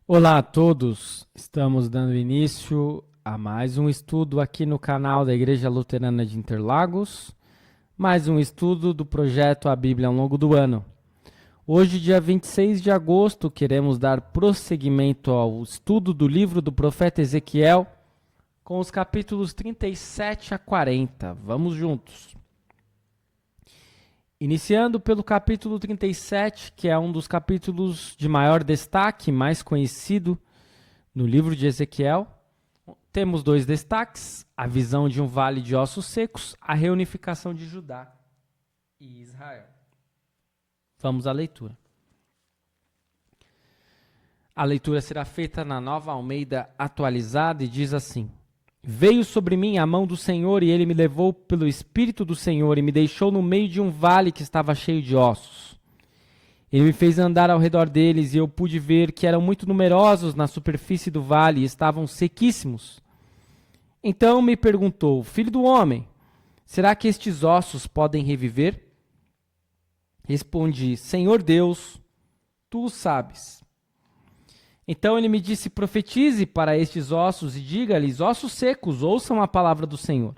Olá a todos, estamos dando início a mais um estudo aqui no canal da Igreja Luterana de Interlagos, mais um estudo do projeto A Bíblia ao longo do ano. Hoje, dia 26 de agosto, queremos dar prosseguimento ao estudo do livro do profeta Ezequiel, com os capítulos 37 a 40. Vamos juntos. Iniciando pelo capítulo 37, que é um dos capítulos de maior destaque, mais conhecido no livro de Ezequiel, temos dois destaques: a visão de um vale de ossos secos, a reunificação de Judá e Israel. Vamos à leitura. A leitura será feita na Nova Almeida Atualizada e diz assim: Veio sobre mim a mão do Senhor, e ele me levou pelo Espírito do Senhor e me deixou no meio de um vale que estava cheio de ossos. Ele me fez andar ao redor deles, e eu pude ver que eram muito numerosos na superfície do vale e estavam sequíssimos. Então me perguntou: Filho do homem, será que estes ossos podem reviver? Respondi: Senhor Deus, tu o sabes. Então ele me disse: profetize para estes ossos e diga-lhes: ossos secos, ouçam a palavra do Senhor.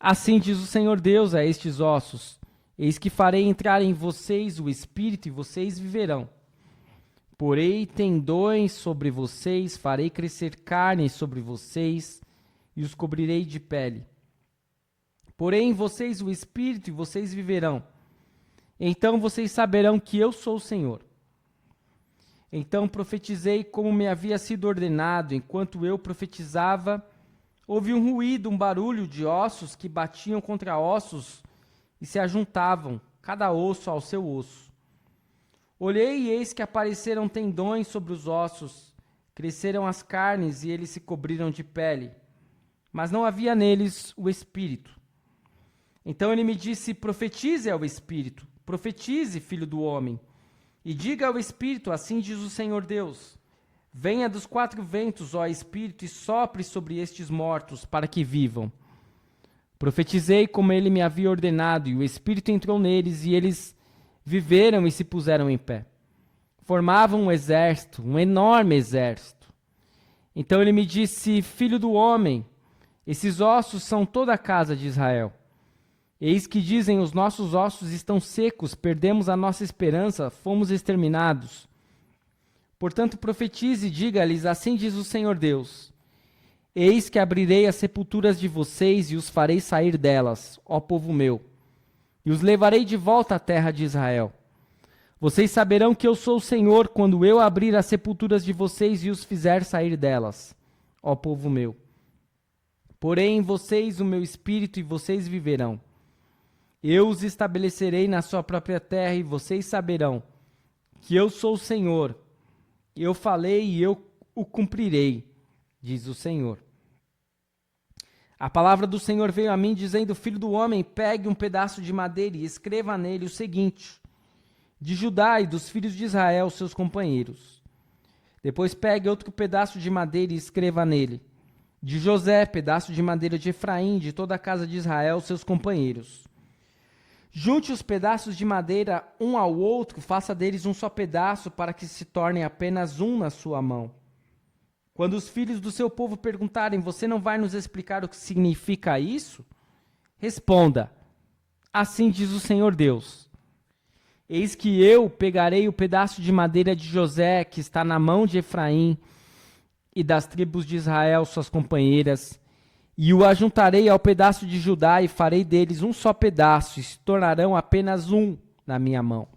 Assim diz o Senhor Deus a estes ossos: eis que farei entrar em vocês o Espírito e vocês viverão. Porei tendões sobre vocês, farei crescer carne sobre vocês e os cobrirei de pele. Porei em vocês o Espírito e vocês viverão. Então vocês saberão que eu sou o Senhor. Então profetizei como me havia sido ordenado. Enquanto eu profetizava, houve um ruído, um barulho de ossos que batiam contra ossos e se ajuntavam, cada osso ao seu osso. Olhei e eis que apareceram tendões sobre os ossos, cresceram as carnes e eles se cobriram de pele, mas não havia neles o Espírito. Então ele me disse: profetize ao Espírito, profetize, filho do homem. E diga ao Espírito: assim diz o Senhor Deus: venha dos quatro ventos, ó Espírito, e sopre sobre estes mortos, para que vivam. Profetizei como ele me havia ordenado, e o Espírito entrou neles, e eles viveram e se puseram em pé. Formavam um exército, um enorme exército. Então ele me disse: filho do homem, esses ossos são toda a casa de Israel. Eis que dizem: os nossos ossos estão secos, perdemos a nossa esperança, fomos exterminados. Portanto, profetize e diga-lhes: assim diz o Senhor Deus: eis que abrirei as sepulturas de vocês e os farei sair delas, ó povo meu, e os levarei de volta à terra de Israel. Vocês saberão que eu sou o Senhor quando eu abrir as sepulturas de vocês e os fizer sair delas, ó povo meu. Porei em vocês o meu espírito e vocês viverão. Eu os estabelecerei na sua própria terra e vocês saberão que eu sou o Senhor. Eu falei e eu o cumprirei, diz o Senhor. A palavra do Senhor veio a mim dizendo: filho do homem, pegue um pedaço de madeira e escreva nele o seguinte: de Judá e dos filhos de Israel, seus companheiros. Depois pegue outro pedaço de madeira e escreva nele: de José, pedaço de madeira de Efraim, de toda a casa de Israel, seus companheiros. Junte os pedaços de madeira um ao outro, faça deles um só pedaço, para que se tornem apenas um na sua mão. Quando os filhos do seu povo perguntarem: você não vai nos explicar o que significa isso? Responda: assim diz o Senhor Deus: eis que eu pegarei o pedaço de madeira de José, que está na mão de Efraim, e das tribos de Israel, suas companheiras, e o ajuntarei ao pedaço de Judá, e farei deles um só pedaço, e se tornarão apenas um na minha mão.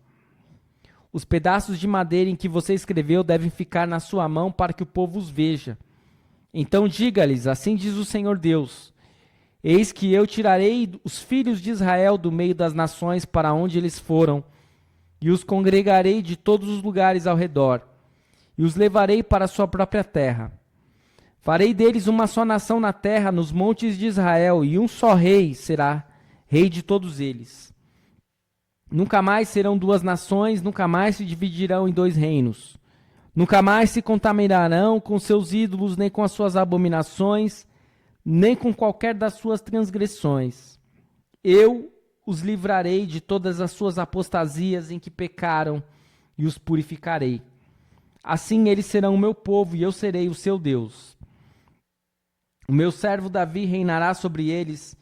Os pedaços de madeira em que você escreveu devem ficar na sua mão para que o povo os veja. Então diga-lhes: assim diz o Senhor Deus: eis que eu tirarei os filhos de Israel do meio das nações para onde eles foram, e os congregarei de todos os lugares ao redor, e os levarei para a sua própria terra. Farei deles uma só nação na terra, nos montes de Israel, e um só rei será rei de todos eles. Nunca mais serão duas nações, nunca mais se dividirão em dois reinos. Nunca mais se contaminarão com seus ídolos, nem com as suas abominações, nem com qualquer das suas transgressões. Eu os livrarei de todas as suas apostasias em que pecaram, e os purificarei. Assim eles serão o meu povo e eu serei o seu Deus. O meu servo Davi reinará sobre eles,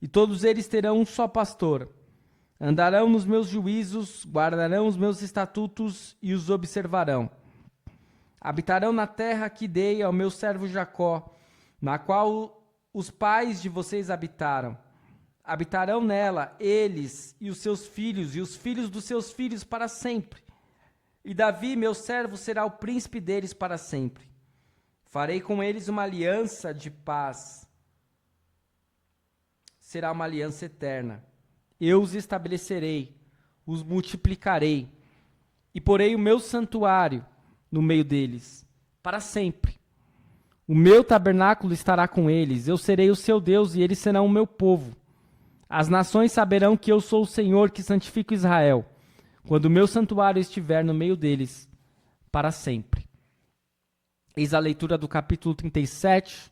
e todos eles terão um só pastor. Andarão nos meus juízos, guardarão os meus estatutos e os observarão. Habitarão na terra que dei ao meu servo Jacó, na qual os pais de vocês habitaram. Habitarão nela eles e os seus filhos e os filhos dos seus filhos para sempre. E Davi, meu servo, será o príncipe deles para sempre. Farei com eles uma aliança de paz. Será uma aliança eterna. Eu os estabelecerei, os multiplicarei, e porei o meu santuário no meio deles, para sempre. O meu tabernáculo estará com eles, eu serei o seu Deus e eles serão o meu povo. As nações saberão que eu sou o Senhor que santifico Israel, quando o meu santuário estiver no meio deles, para sempre. Eis a leitura do capítulo 37,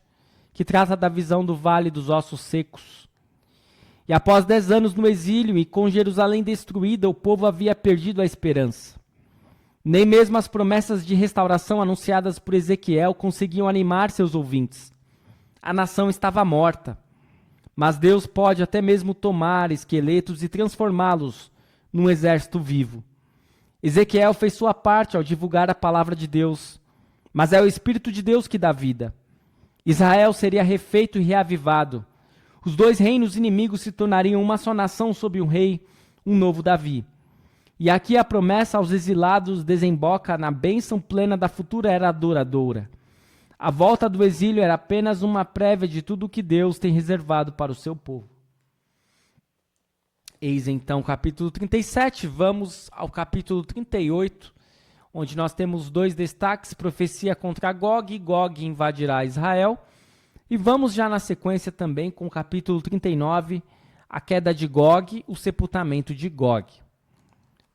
que trata da visão do vale dos ossos secos. E após 10 anos no exílio e com Jerusalém destruída, o povo havia perdido a esperança. Nem mesmo as promessas de restauração anunciadas por Ezequiel conseguiam animar seus ouvintes. A nação estava morta. Mas Deus pode até mesmo tomar esqueletos e transformá-los num exército vivo. Ezequiel fez sua parte ao divulgar a palavra de Deus, mas é o Espírito de Deus que dá vida. Israel seria refeito e reavivado. Os dois reinos inimigos se tornariam uma só nação sob um rei, um novo Davi. E aqui a promessa aos exilados desemboca na bênção plena da futura era duradoura. A volta do exílio era apenas uma prévia de tudo o que Deus tem reservado para o seu povo. Eis então o capítulo 37, vamos ao capítulo 38, onde nós temos dois destaques, profecia contra Gog, Gog invadirá Israel, e vamos já na sequência também com o capítulo 39, a queda de Gog, o sepultamento de Gog.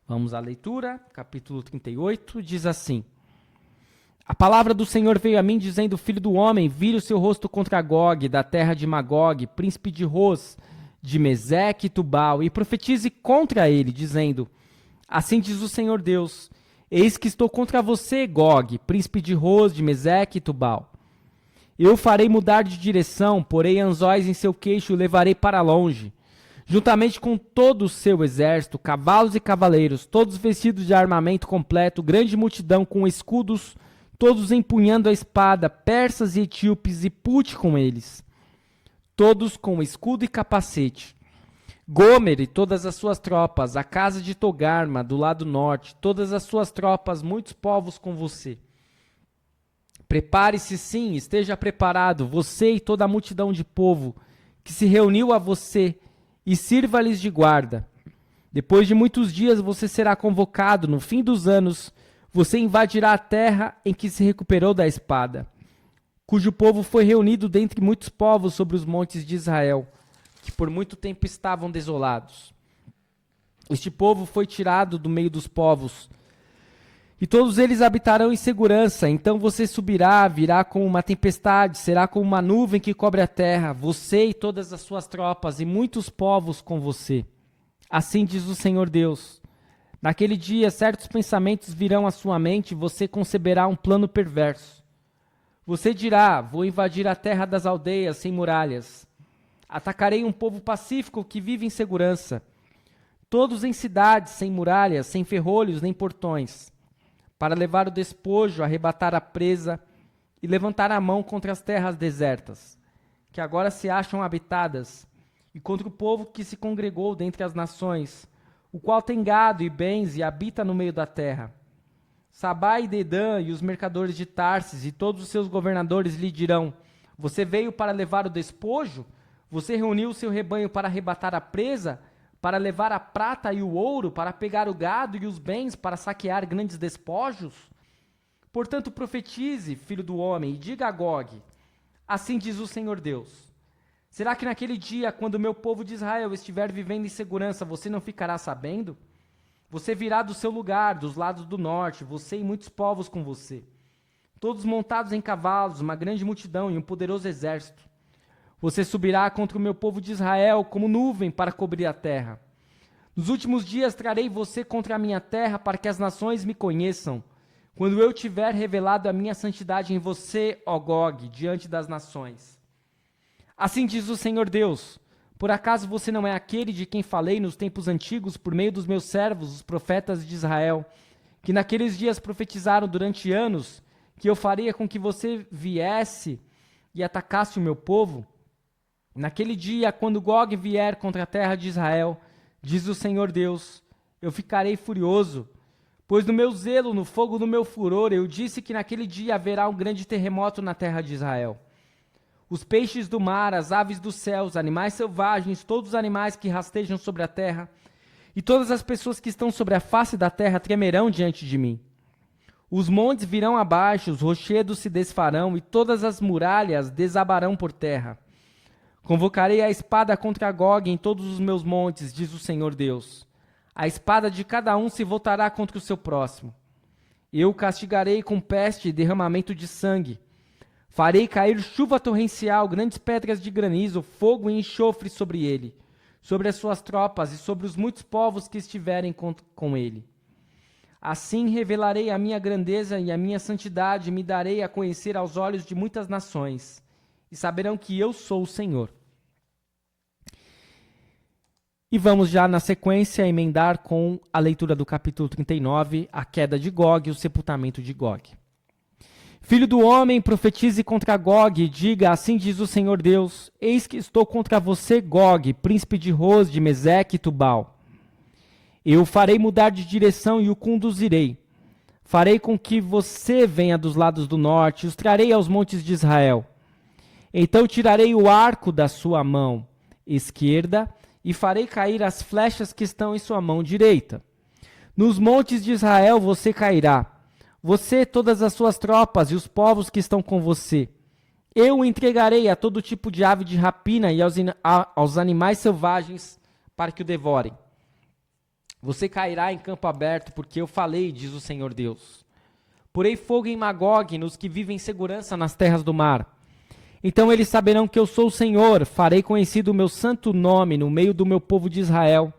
Vamos à leitura, capítulo 38, diz assim: A palavra do Senhor veio a mim, dizendo: Filho do homem, vire o seu rosto contra Gog, da terra de Magog, príncipe de Ros, de Meseque e Tubal, e profetize contra ele, dizendo: Assim diz o Senhor Deus: Eis que estou contra você, Gog, príncipe de Ros, de Meseque e Tubal. Eu farei mudar de direção, porei anzóis em seu queixo e o levarei para longe, juntamente com todo o seu exército, cavalos e cavaleiros, todos vestidos de armamento completo, grande multidão com escudos, todos empunhando a espada, persas e etíopes, e Pute com eles, todos com escudo e capacete. Gomer e todas as suas tropas, a casa de Togarma, do lado norte, todas as suas tropas, muitos povos com você. Prepare-se sim, esteja preparado, você e toda a multidão de povo que se reuniu a você, e sirva-lhes de guarda. Depois de muitos dias você será convocado, no fim dos anos, você invadirá a terra em que se recuperou da espada, cujo povo foi reunido dentre muitos povos sobre os montes de Israel, que por muito tempo estavam desolados. Este povo foi tirado do meio dos povos, e todos eles habitarão em segurança. Então você subirá, virá como uma tempestade, será como uma nuvem que cobre a terra, você e todas as suas tropas, e muitos povos com você. Assim diz o Senhor Deus: naquele dia certos pensamentos virão à sua mente, e você conceberá um plano perverso. Você dirá: vou invadir a terra das aldeias sem muralhas. Atacarei um povo pacífico que vive em segurança, todos em cidades sem muralhas, sem ferrolhos nem portões, para levar o despojo, arrebatar a presa e levantar a mão contra as terras desertas, que agora se acham habitadas, e contra o povo que se congregou dentre as nações, o qual tem gado e bens e habita no meio da terra. Sabá e Dedã e os mercadores de Tarsis e todos os seus governadores lhe dirão: você veio para levar o despojo? Você reuniu o seu rebanho para arrebatar a presa? Para levar a prata e o ouro, para pegar o gado e os bens, para saquear grandes despojos? Portanto, profetize, filho do homem, e diga a Gog: assim diz o Senhor Deus: será que naquele dia, quando o meu povo de Israel estiver vivendo em segurança, você não ficará sabendo? Você virá do seu lugar, dos lados do norte, você e muitos povos com você, todos montados em cavalos, uma grande multidão e um poderoso exército. Você subirá contra o meu povo de Israel como nuvem para cobrir a terra. Nos últimos dias trarei você contra a minha terra para que as nações me conheçam, quando eu tiver revelado a minha santidade em você, ó Gog, diante das nações. Assim diz o Senhor Deus: por acaso você não é aquele de quem falei nos tempos antigos por meio dos meus servos, os profetas de Israel, que naqueles dias profetizaram durante anos que eu faria com que você viesse e atacasse o meu povo? Naquele dia, quando Gog vier contra a terra de Israel, diz o Senhor Deus, eu ficarei furioso, pois no meu zelo, no fogo do meu furor, eu disse que naquele dia haverá um grande terremoto na terra de Israel. Os peixes do mar, as aves dos céus, animais selvagens, todos os animais que rastejam sobre a terra, e todas as pessoas que estão sobre a face da terra tremerão diante de mim. Os montes virão abaixo, os rochedos se desfarão, e todas as muralhas desabarão por terra. Convocarei a espada contra Gog em todos os meus montes, diz o Senhor Deus. A espada de cada um se voltará contra o seu próximo. Eu o castigarei com peste e derramamento de sangue. Farei cair chuva torrencial, grandes pedras de granizo, fogo e enxofre sobre ele, sobre as suas tropas e sobre os muitos povos que estiverem com ele. Assim revelarei a minha grandeza e a minha santidade e me darei a conhecer aos olhos de muitas nações, e saberão que eu sou o Senhor. E vamos já na sequência emendar com a leitura do capítulo 39, a queda de Gog e o sepultamento de Gog. Filho do homem, profetize contra Gog e diga, assim diz o Senhor Deus, eis que estou contra você, Gog, príncipe de Ros, de Meseque e Tubal. Eu o farei mudar de direção e o conduzirei. Farei com que você venha dos lados do norte, os trarei aos montes de Israel. Então tirarei o arco da sua mão esquerda e farei cair as flechas que estão em sua mão direita. Nos montes de Israel você cairá, você, todas as suas tropas e os povos que estão com você. Eu o entregarei a todo tipo de ave de rapina e aos animais selvagens para que o devorem. Você cairá em campo aberto, porque eu falei, diz o Senhor Deus. Porei fogo em Magog, nos que vivem em segurança nas terras do mar. Então eles saberão que eu sou o Senhor, farei conhecido o meu santo nome no meio do meu povo de Israel,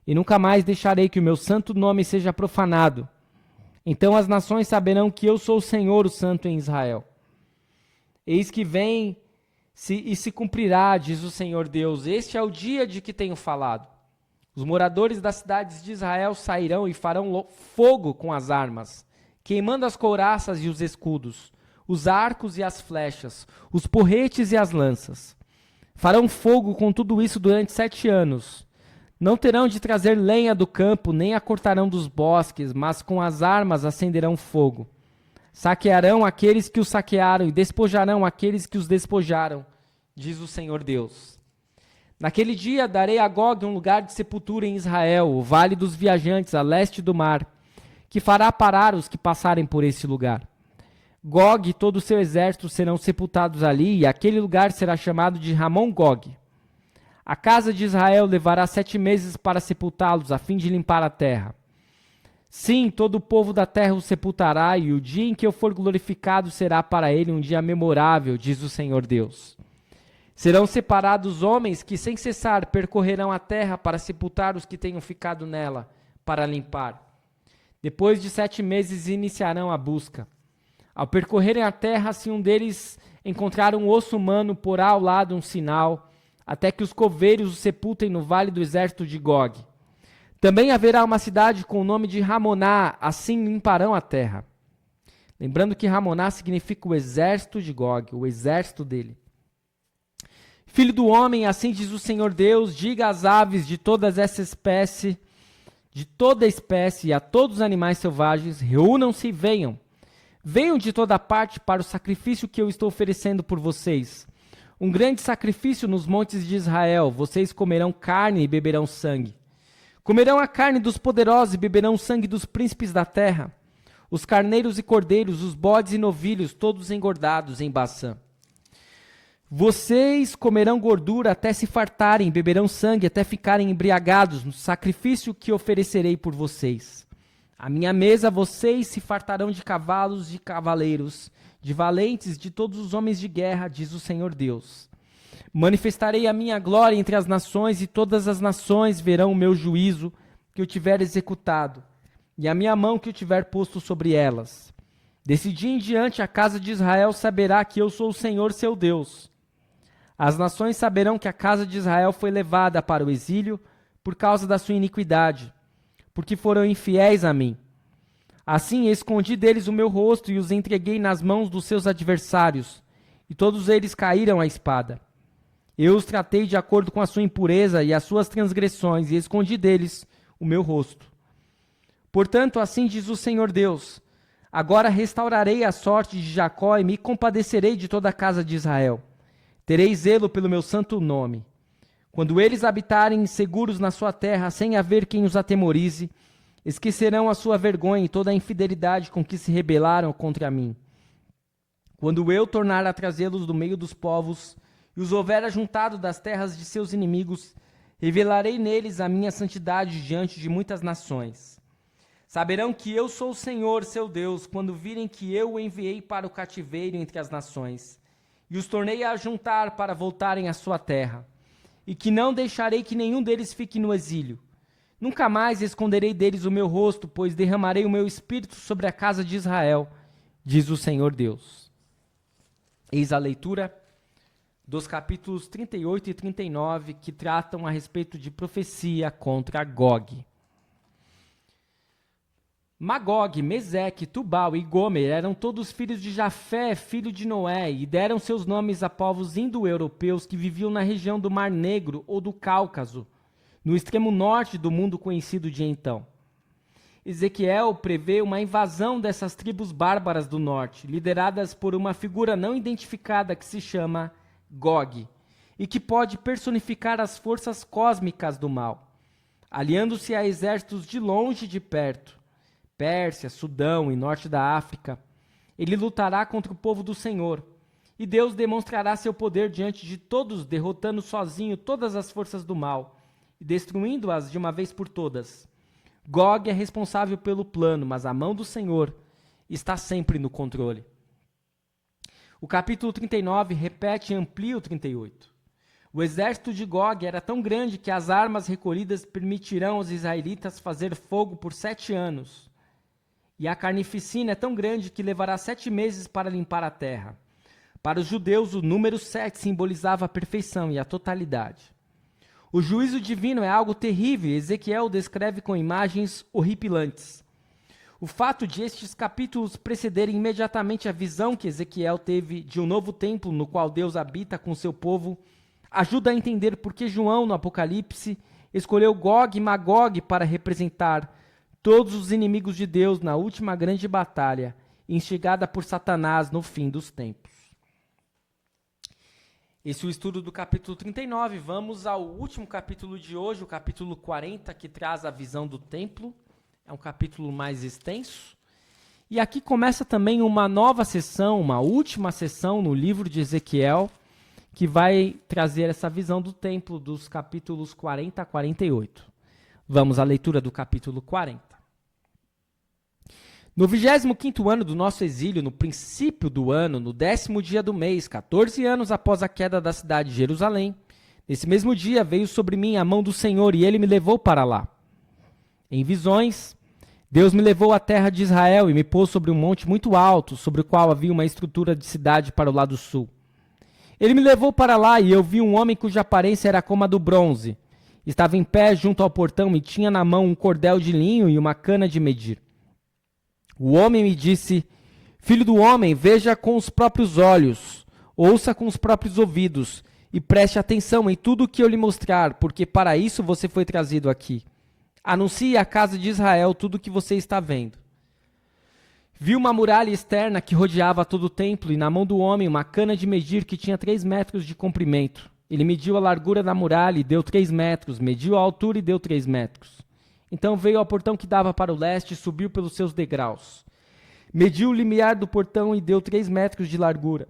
e nunca mais deixarei que o meu santo nome seja profanado. Então as nações saberão que eu sou o Senhor, o Santo em Israel. Eis que vem e se cumprirá, diz o Senhor Deus, este é o dia de que tenho falado. Os moradores das cidades de Israel sairão e farão fogo com as armas, queimando as couraças e os escudos, os arcos e as flechas, os porretes e as lanças. Farão fogo com tudo isso durante 7 anos. Não terão de trazer lenha do campo, nem a cortarão dos bosques, mas com as armas acenderão fogo. Saquearão aqueles que os saquearam e despojarão aqueles que os despojaram, diz o Senhor Deus. Naquele dia darei a Gog um lugar de sepultura em Israel, o vale dos viajantes, a leste do mar, que fará parar os que passarem por esse lugar. Gog e todo o seu exército serão sepultados ali, e aquele lugar será chamado de Ramon Gog. A casa de Israel levará 7 meses para sepultá-los, a fim de limpar a terra. Sim, todo o povo da terra o sepultará, e o dia em que eu for glorificado será para ele um dia memorável, diz o Senhor Deus. Serão separados homens que sem cessar percorrerão a terra para sepultar os que tenham ficado nela, para limpar. Depois de 7 meses iniciarão a busca. Ao percorrerem a terra, se um deles encontrar um osso humano, porá ao lado um sinal, até que os coveiros o sepultem no vale do exército de Gog. Também haverá uma cidade com o nome de Ramoná, assim limparão a terra. Lembrando que Ramoná significa o exército de Gog, o exército dele. Filho do homem, assim diz o Senhor Deus, diga às aves de todas essa espécie, de toda espécie e a todos os animais selvagens, reúnam-se e venham. Venham de toda parte para o sacrifício que eu estou oferecendo por vocês. Um grande sacrifício nos montes de Israel. Vocês comerão carne e beberão sangue. Comerão a carne dos poderosos e beberão o sangue dos príncipes da terra. Os carneiros e cordeiros, os bodes e novilhos, todos engordados em Baçã. Vocês comerão gordura até se fartarem, beberão sangue até ficarem embriagados no sacrifício que oferecerei por vocês. À minha mesa vocês se fartarão de cavalos, de cavaleiros, de valentes, de todos os homens de guerra, diz o Senhor Deus. Manifestarei a minha glória entre as nações, e todas as nações verão o meu juízo que eu tiver executado. e a minha mão que eu tiver posto sobre elas. Desse dia em diante a casa de Israel saberá que eu sou o Senhor seu Deus. As nações saberão que a casa de Israel foi levada para o exílio por causa da sua iniquidade, porque foram infiéis a mim. Assim escondi deles o meu rosto e os entreguei nas mãos dos seus adversários, e todos eles caíram à espada. Eu os tratei de acordo com a sua impureza e as suas transgressões, e escondi deles o meu rosto. Portanto, assim diz o Senhor Deus: agora restaurarei a sorte de Jacó e me compadecerei de toda a casa de Israel. Terei zelo pelo meu santo nome. Quando eles habitarem seguros na sua terra, sem haver quem os atemorize, esquecerão a sua vergonha e toda a infidelidade com que se rebelaram contra mim. Quando eu tornar a trazê-los do meio dos povos e os houver ajuntado das terras de seus inimigos, revelarei neles a minha santidade diante de muitas nações. Saberão que eu sou o Senhor, seu Deus, quando virem que eu o enviei para o cativeiro entre as nações, e os tornei a ajuntar para voltarem à sua terra, e que não deixarei que nenhum deles fique no exílio. Nunca mais esconderei deles o meu rosto, pois derramarei o meu espírito sobre a casa de Israel, diz o Senhor Deus. Eis a leitura dos capítulos 38 e 39, que tratam a respeito de profecia contra Gog. Magog, Meseque, Tubal e Gomer eram todos filhos de Jafé, filho de Noé, e deram seus nomes a povos indo-europeus que viviam na região do Mar Negro ou do Cáucaso, no extremo norte do mundo conhecido de então. Ezequiel prevê uma invasão dessas tribos bárbaras do norte, lideradas por uma figura não identificada que se chama Gog, e que pode personificar as forças cósmicas do mal, aliando-se a exércitos de longe e de perto, Pérsia, Sudão e norte da África. Ele lutará contra o povo do Senhor, e Deus demonstrará seu poder diante de todos, derrotando sozinho todas as forças do mal e destruindo-as de uma vez por todas. Gog é responsável pelo plano, mas a mão do Senhor está sempre no controle. O capítulo 39 repete e amplia o 38. O exército de Gog era tão grande que as armas recolhidas permitirão aos israelitas fazer fogo por 7 anos. E a carnificina é tão grande que levará 7 meses para limpar a terra. Para os judeus, o número 7 simbolizava a perfeição e a totalidade. O juízo divino é algo terrível e Ezequiel descreve com imagens horripilantes. O fato de estes capítulos precederem imediatamente a visão que Ezequiel teve de um novo templo no qual Deus habita com seu povo ajuda a entender por que João, no Apocalipse, escolheu Gog e Magog para representar todos os inimigos de Deus na última grande batalha, instigada por Satanás no fim dos tempos. Esse é o estudo do capítulo 39. Vamos ao último capítulo de hoje, o capítulo 40, que traz a visão do templo. É um capítulo mais extenso. E aqui começa também uma nova sessão, uma última sessão no livro de Ezequiel, que vai trazer essa visão do templo dos capítulos 40 a 48. Vamos à leitura do capítulo 40. No 25º ano do nosso exílio, no princípio do ano, no 10º dia do mês, 14 anos após a queda da cidade de Jerusalém, nesse mesmo dia veio sobre mim a mão do Senhor e ele me levou para lá. Em visões, Deus me levou à terra de Israel e me pôs sobre um monte muito alto, sobre o qual havia uma estrutura de cidade para o lado sul. Ele me levou para lá e eu vi um homem cuja aparência era como a do bronze. Estava em pé junto ao portão e tinha na mão um cordel de linho e uma cana de medir. O homem me disse: Filho do homem, veja com os próprios olhos, ouça com os próprios ouvidos e preste atenção em tudo o que eu lhe mostrar, porque para isso você foi trazido aqui. Anuncie à casa de Israel tudo o que você está vendo. Vi uma muralha externa que rodeava todo o templo e na mão do homem uma cana de medir que tinha 3 metros de comprimento. Ele mediu a largura da muralha e deu 3 metros, mediu a altura e deu 3 metros. Então veio ao portão que dava para o leste e subiu pelos seus degraus. Mediu o limiar do portão e deu 3 metros de largura.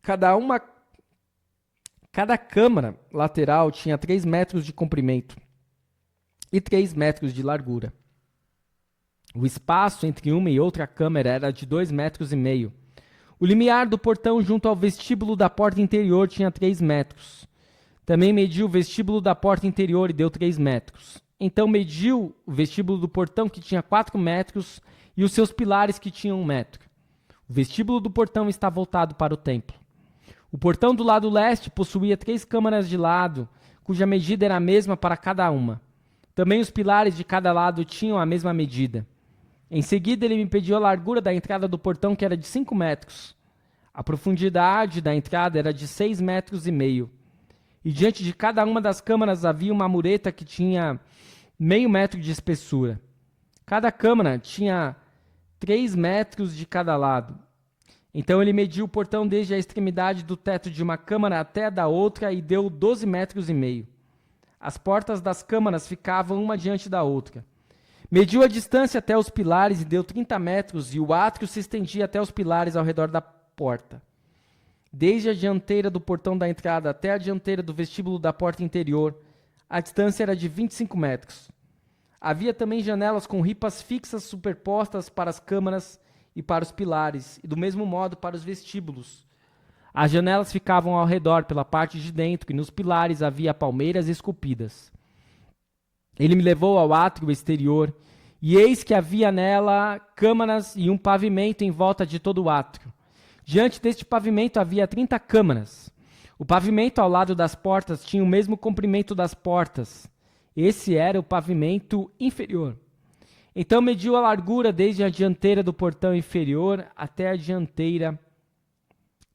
Cada câmara lateral tinha 3 metros de comprimento e 3 metros de largura. O espaço entre uma e outra câmara era de 2,5 metros. O limiar do portão junto ao vestíbulo da porta interior tinha 3 metros. Também mediu o vestíbulo da porta interior e deu 3 metros. então mediu o vestíbulo do portão, que tinha 4 metros, e os seus pilares, que tinham 1 metro. O vestíbulo do portão está voltado para o templo. O portão do lado leste possuía 3 câmaras de lado, cuja medida era a mesma para cada uma. Também os pilares de cada lado tinham a mesma medida. Em seguida, ele me pediu a largura da entrada do portão, que era de 5 metros. A profundidade da entrada era de 6,5 metros. E diante de cada uma das câmaras havia uma mureta que tinha 0,5 metro de espessura. Cada câmara tinha 3 metros de cada lado. Então ele mediu o portão desde a extremidade do teto de uma câmara até a da outra e deu 12,5 metros. As portas das câmaras ficavam uma diante da outra. Mediu a distância até os pilares e deu 30 metros, e o átrio se estendia até os pilares ao redor da porta. Desde a dianteira do portão da entrada até a dianteira do vestíbulo da porta interior, a distância era de 25 metros. Havia também janelas com ripas fixas superpostas para as câmaras e para os pilares, e do mesmo modo para os vestíbulos. As janelas ficavam ao redor pela parte de dentro, e nos pilares havia palmeiras esculpidas. Ele me levou ao átrio exterior, e eis que havia nela câmaras e um pavimento em volta de todo o átrio. Diante deste pavimento havia 30 câmaras. O pavimento ao lado das portas tinha o mesmo comprimento das portas. Esse era o pavimento inferior. Então mediu a largura desde a dianteira do portão inferior até a dianteira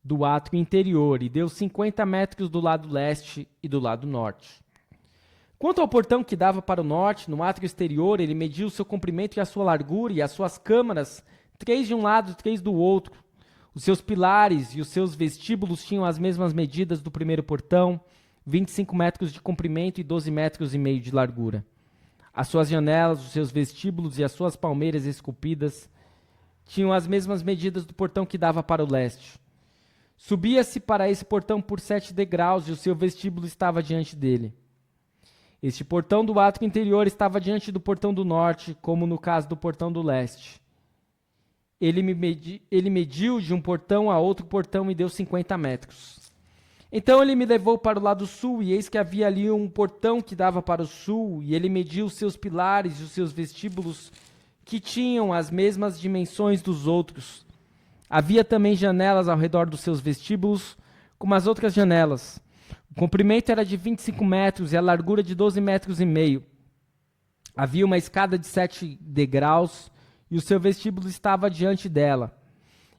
do átrio interior, e deu 50 metros do lado leste e do lado norte. Quanto ao portão que dava para o norte, no átrio exterior, ele mediu o seu comprimento e a sua largura, e as suas câmaras, 3 de um lado e 3 do outro. Os seus pilares e os seus vestíbulos tinham as mesmas medidas do primeiro portão, 25 metros de comprimento e 12,5 metros de largura. As suas janelas, os seus vestíbulos e as suas palmeiras esculpidas tinham as mesmas medidas do portão que dava para o leste. Subia-se para esse portão por 7 degraus, e o seu vestíbulo estava diante dele. Este portão do átrio interior estava diante do portão do norte, como no caso do portão do leste. Ele mediu de um portão a outro portão e deu 50 metros. Então ele me levou para o lado sul, e eis que havia ali um portão que dava para o sul, e ele mediu os seus pilares e os seus vestíbulos, que tinham as mesmas dimensões dos outros. Havia também janelas ao redor dos seus vestíbulos, como as outras janelas. O comprimento era de 25 metros e a largura de 12,5 metros. Havia uma escada de 7 degraus, e o seu vestíbulo estava diante dela.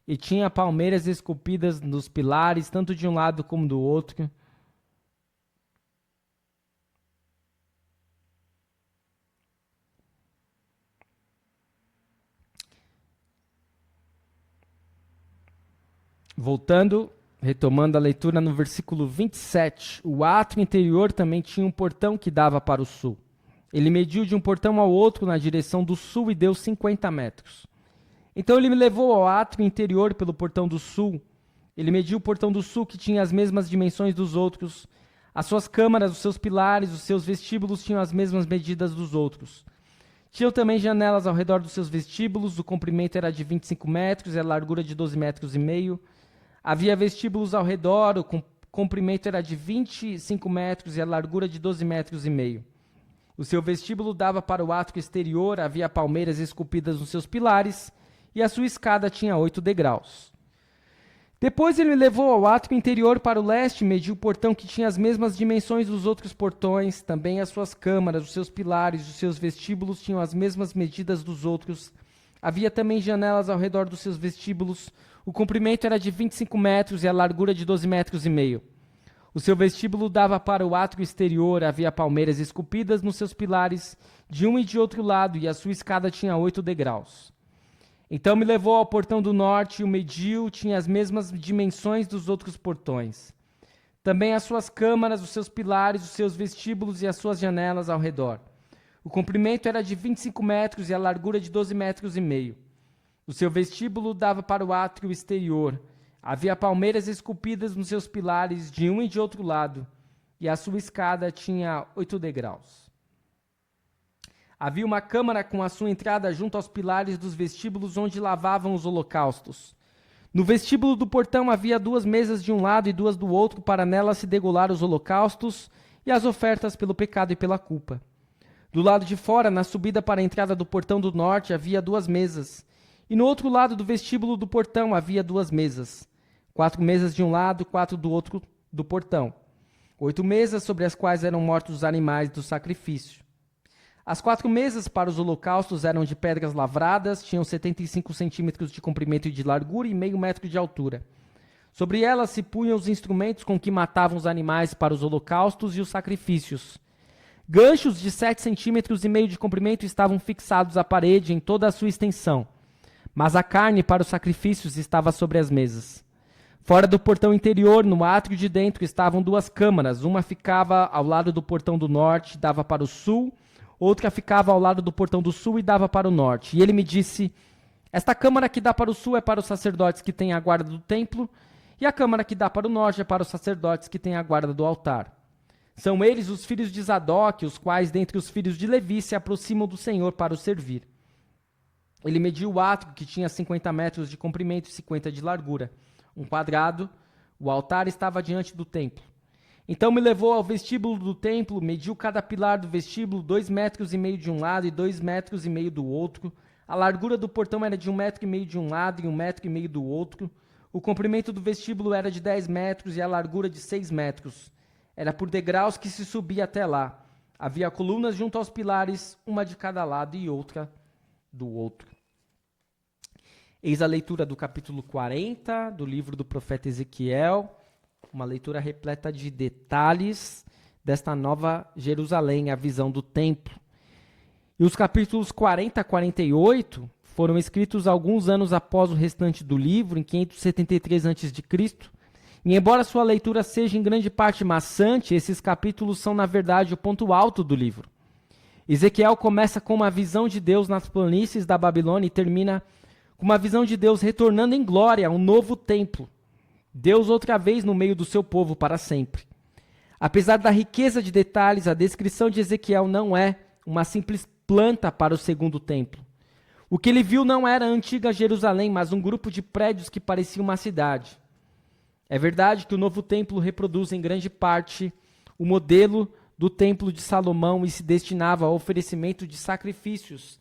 E tinha palmeiras esculpidas nos pilares, tanto de um lado como do outro. Voltando, retomando a leitura no versículo 27, o átrio interior também tinha um portão que dava para o sul. Ele mediu de um portão ao outro na direção do sul e deu 50 metros. Então ele me levou ao átrio interior pelo portão do sul. Ele mediu o portão do sul, que tinha as mesmas dimensões dos outros. As suas câmaras, os seus pilares, os seus vestíbulos tinham as mesmas medidas dos outros. Tinham também janelas ao redor dos seus vestíbulos, o comprimento era de 25 metros e a largura de 12,5 metros. Havia vestíbulos ao redor, o comprimento era de 25 metros e a largura de 12,5 metros. O seu vestíbulo dava para o átrio exterior, havia palmeiras esculpidas nos seus pilares, e a sua escada tinha 8 degraus. Depois ele me levou ao átrio interior para o leste, mediu o portão que tinha as mesmas dimensões dos outros portões, também as suas câmaras, os seus pilares, os seus vestíbulos tinham as mesmas medidas dos outros. Havia também janelas ao redor dos seus vestíbulos, o comprimento era de 25 metros e a largura de 12,5 metros. O seu vestíbulo dava para o átrio exterior, havia palmeiras esculpidas nos seus pilares, de um e de outro lado, e a sua escada tinha 8 degraus. Então me levou ao portão do norte, e o mediu, tinha as mesmas dimensões dos outros portões. Também as suas câmaras, os seus pilares, os seus vestíbulos e as suas janelas ao redor. O comprimento era de 25 metros e a largura de 12,5 metros. O seu vestíbulo dava para o átrio exterior. Havia palmeiras esculpidas nos seus pilares de um e de outro lado, e a sua escada tinha 8 degraus. Havia uma câmara com a sua entrada junto aos pilares dos vestíbulos onde lavavam os holocaustos. No vestíbulo do portão havia 2 mesas de um lado e 2 do outro para nelas se degolar os holocaustos e as ofertas pelo pecado e pela culpa. Do lado de fora, na subida para a entrada do portão do norte, havia 2 mesas. E no outro lado do vestíbulo do portão havia 2 mesas. 4 mesas de um lado, 4 do outro do portão. 8 mesas sobre as quais eram mortos os animais do sacrifício. As 4 mesas para os holocaustos eram de pedras lavradas, tinham 75 centímetros de comprimento e de largura e meio metro de altura. Sobre elas se punham os instrumentos com que matavam os animais para os holocaustos e os sacrifícios. Ganchos de 7 centímetros e meio de comprimento estavam fixados à parede em toda a sua extensão, mas a carne para os sacrifícios estava sobre as mesas. Fora do portão interior, no átrio de dentro, estavam 2 câmaras. Uma ficava ao lado do portão do norte, dava para o sul. Outra ficava ao lado do portão do sul e dava para o norte. E ele me disse, esta câmara que dá para o sul é para os sacerdotes que têm a guarda do templo, e a câmara que dá para o norte é para os sacerdotes que têm a guarda do altar. São eles os filhos de Zadok, os quais dentre os filhos de Levi se aproximam do Senhor para o servir. Ele mediu o átrio, que tinha 50 metros de comprimento e 50 de largura. Um quadrado, o altar estava diante do templo. Então me levou ao vestíbulo do templo, mediu cada pilar do vestíbulo, 2,5 metros de um lado e 2,5 metros do outro. A largura do portão era de 1,5 metro de um lado e 1,5 metro do outro. O comprimento do vestíbulo era de 10 metros e a largura de 6 metros. Era por degraus que se subia até lá. Havia colunas junto aos pilares, uma de cada lado e outra do outro. Eis a leitura do capítulo 40 do livro do profeta Ezequiel, uma leitura repleta de detalhes desta nova Jerusalém, a visão do templo. E os capítulos 40 a 48 foram escritos alguns anos após o restante do livro, em 573 a.C., e embora sua leitura seja em grande parte maçante, esses capítulos são, na verdade, o ponto alto do livro. Ezequiel começa com uma visão de Deus nas planícies da Babilônia e termina com uma visão de Deus retornando em glória a um novo templo. Deus outra vez no meio do seu povo para sempre. Apesar da riqueza de detalhes, a descrição de Ezequiel não é uma simples planta para o segundo templo. O que ele viu não era a antiga Jerusalém, mas um grupo de prédios que parecia uma cidade. É verdade que o novo templo reproduz em grande parte o modelo do templo de Salomão e se destinava ao oferecimento de sacrifícios.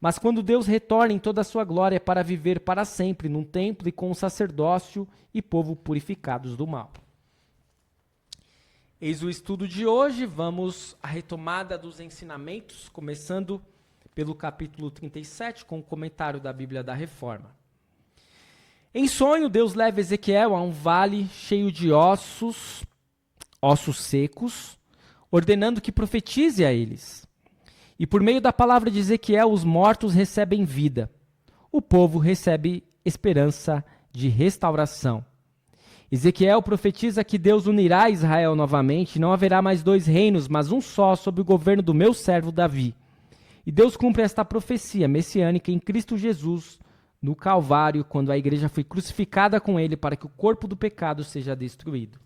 Mas quando Deus retorna em toda a sua glória para viver para sempre num templo e com o sacerdócio e povo purificados do mal. Eis o estudo de hoje, vamos à retomada dos ensinamentos, começando pelo capítulo 37, com o comentário da Bíblia da Reforma. Em sonho, Deus leva Ezequiel a um vale cheio de ossos secos, ordenando que profetize a eles. E por meio da palavra de Ezequiel, os mortos recebem vida. O povo recebe esperança de restauração. Ezequiel profetiza que Deus unirá Israel novamente e não haverá mais 2 reinos, mas um só sob o governo do meu servo Davi. E Deus cumpre esta profecia messiânica em Cristo Jesus, no Calvário, quando a igreja foi crucificada com ele para que o corpo do pecado seja destruído.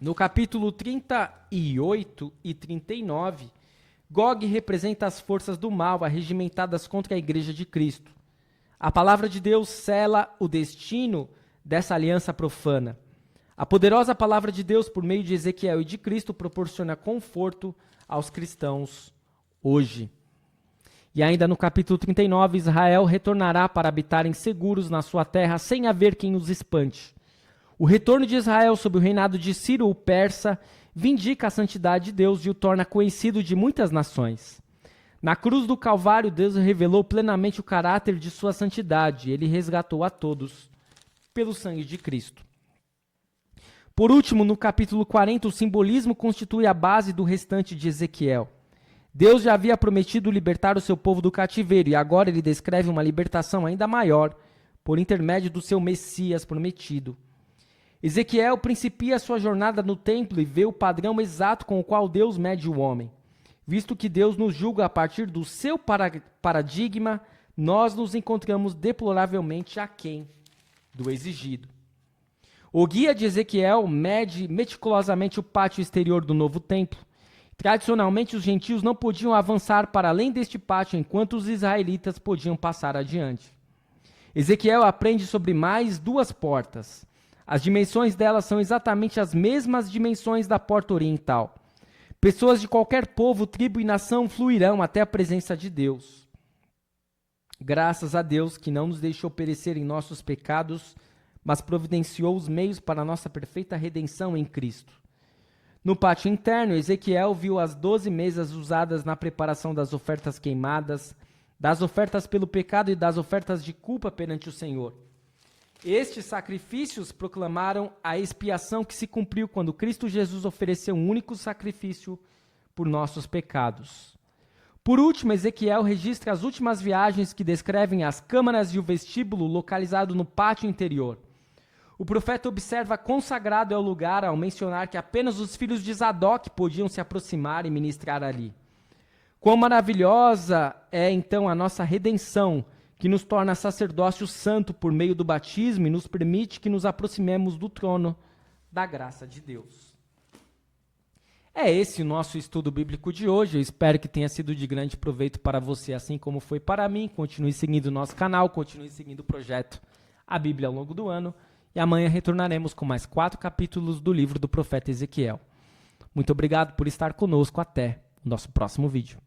No capítulo 38 e 39, Gog representa as forças do mal arregimentadas contra a igreja de Cristo. A palavra de Deus sela o destino dessa aliança profana. A poderosa palavra de Deus, por meio de Ezequiel e de Cristo, proporciona conforto aos cristãos hoje. E ainda no capítulo 39, Israel retornará para habitarem seguros na sua terra, sem haver quem os espante. O retorno de Israel sob o reinado de Ciro, o persa, vindica a santidade de Deus e o torna conhecido de muitas nações. Na cruz do Calvário, Deus revelou plenamente o caráter de sua santidade. Ele resgatou a todos pelo sangue de Cristo. Por último, no capítulo 40, o simbolismo constitui a base do restante de Ezequiel. Deus já havia prometido libertar o seu povo do cativeiro, e agora ele descreve uma libertação ainda maior, por intermédio do seu Messias prometido. Ezequiel principia sua jornada no templo e vê o padrão exato com o qual Deus mede o homem. Visto que Deus nos julga a partir do seu paradigma, nós nos encontramos deploravelmente aquém do exigido. O guia de Ezequiel mede meticulosamente o pátio exterior do novo templo. Tradicionalmente, os gentios não podiam avançar para além deste pátio, enquanto os israelitas podiam passar adiante. Ezequiel aprende sobre mais 2 portas. As dimensões delas são exatamente as mesmas dimensões da porta oriental. Pessoas de qualquer povo, tribo e nação fluirão até a presença de Deus. Graças a Deus que não nos deixou perecer em nossos pecados, mas providenciou os meios para a nossa perfeita redenção em Cristo. No pátio interno, Ezequiel viu as 12 mesas usadas na preparação das ofertas queimadas, das ofertas pelo pecado e das ofertas de culpa perante o Senhor. Estes sacrifícios proclamaram a expiação que se cumpriu quando Cristo Jesus ofereceu um único sacrifício por nossos pecados. Por último, Ezequiel registra as últimas viagens que descrevem as câmaras e o vestíbulo localizado no pátio interior. O profeta observa quão sagrado é o lugar ao mencionar que apenas os filhos de Zadok podiam se aproximar e ministrar ali. Quão maravilhosa é então a nossa redenção, que nos torna sacerdócio santo por meio do batismo e nos permite que nos aproximemos do trono da graça de Deus. É esse o nosso estudo bíblico de hoje. Eu espero que tenha sido de grande proveito para você, assim como foi para mim. Continue seguindo o nosso canal, continue seguindo o projeto A Bíblia ao longo do ano. E amanhã retornaremos com mais 4 capítulos do livro do profeta Ezequiel. Muito obrigado por estar conosco. Até o nosso próximo vídeo.